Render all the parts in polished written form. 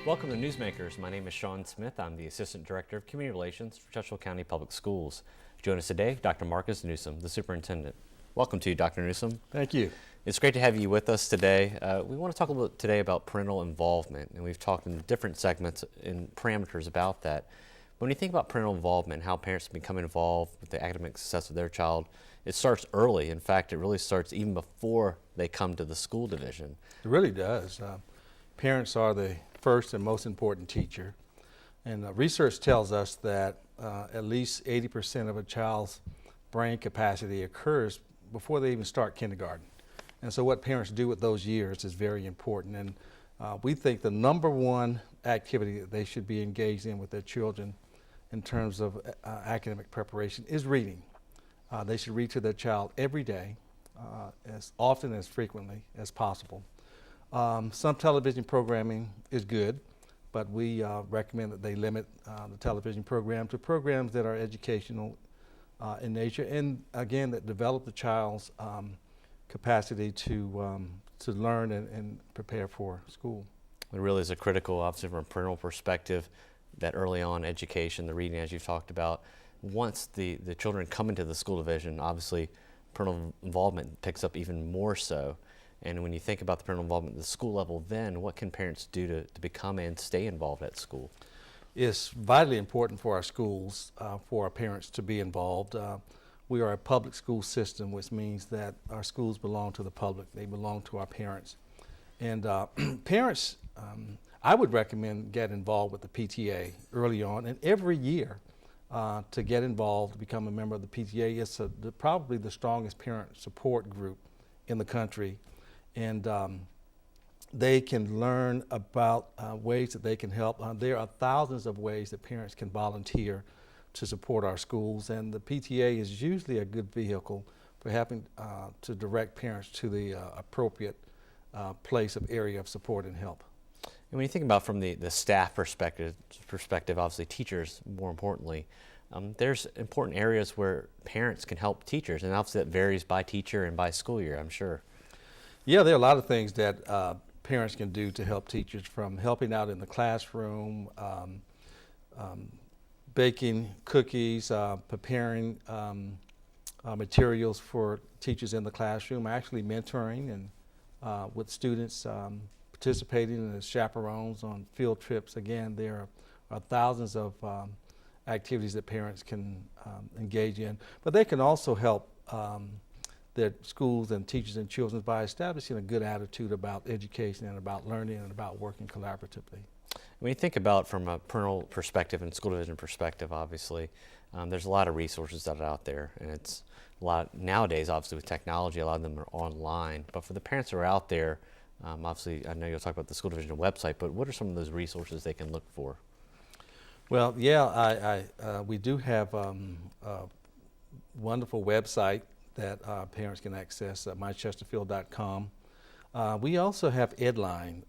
Welcome to Newsmakers. My name is Sean Smith. I'm the Assistant Director of Community Relations for Churchill County Public Schools. Join us today, Dr. Marcus Newsome, the Superintendent. Welcome to you, Dr. Newsome. Thank you. It's great to have you with us today. We want to talk a little bit today about parental involvement, and we've talked in different segments and parameters about that. When you think about parental involvement, how parents become involved with the academic success of their child, it starts early. In fact, it really starts even before they come to the school division. It really does. Parents are the first and most important teacher. And research tells us that at least 80% of a child's brain capacity occurs before they even start kindergarten. And so what parents do with those years is very important. And we think the number one activity that they should be engaged in with their children in terms of academic preparation is reading. They should read to their child every day, as often as frequently as possible. Some television programming is good, but we recommend that they limit the television program to programs that are educational in nature, and again, that develop the child's capacity to learn and prepare for school. It really is a critical, obviously, from a parental perspective, that early on education, the reading, as you've talked about. Once the children come into the school division, obviously, parental involvement picks up even more so. And when you think about the parental involvement at the school level, then what can parents do to become and stay involved at school? It's vitally important for our schools, for our parents to be involved. We are a public school system, which means that our schools belong to the public. They belong to our parents. And parents, I would recommend get involved with the PTA early on, and every year to get involved, to become a member of the PTA. It's probably the strongest parent support group in the country. And they can learn about ways that they can help. There are thousands of ways that parents can volunteer to support our schools, and the PTA is usually a good vehicle for helping to direct parents to the appropriate place of area of support and help. And when you think about from the staff perspective, obviously teachers more importantly, there's important areas where parents can help teachers, and obviously that varies by teacher and by school year, I'm sure. Yeah, there are a lot of things that parents can do to help teachers, from helping out in the classroom, baking cookies, preparing materials for teachers in the classroom, actually mentoring and with students, participating as chaperones on field trips. Again, there are thousands of activities that parents can engage in, but they can also help their schools and teachers and children by establishing a good attitude about education and about learning and about working collaboratively. When you think about from a parental perspective and school division perspective, obviously, there's a lot of resources that are out there, and it's a lot nowadays, obviously with technology, a lot of them are online. But for the parents who are out there, obviously, I know you'll talk about the school division website, but what are some of those resources they can look for? Well, yeah, we do have a wonderful website that parents can access at mychesterfield.com. We also have Edline.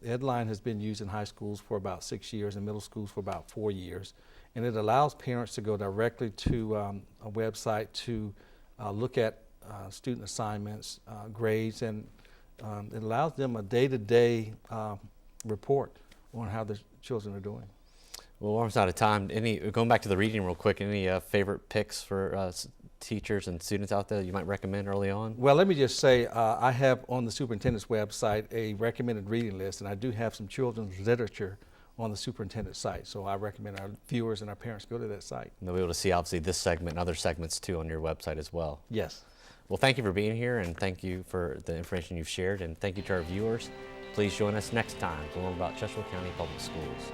Edline has been used in high schools for about 6 years and middle schools for about 4 years. And it allows parents to go directly to a website to look at student assignments, grades, and it allows them a day-to-day report on how the children are doing. Well, we're almost out of time. Going back to the reading real quick, any favorite picks for teachers and students out there you might recommend early on? Well, let me just say I have on the superintendent's website a recommended reading list, and I do have some children's literature on the superintendent's site. So I recommend our viewers and our parents go to that site. And they'll be able to see obviously this segment and other segments too on your website as well. Yes. Well, thank you for being here, and thank you for the information you've shared, and thank you to our viewers. Please join us next time to learn about Churchill County Public Schools.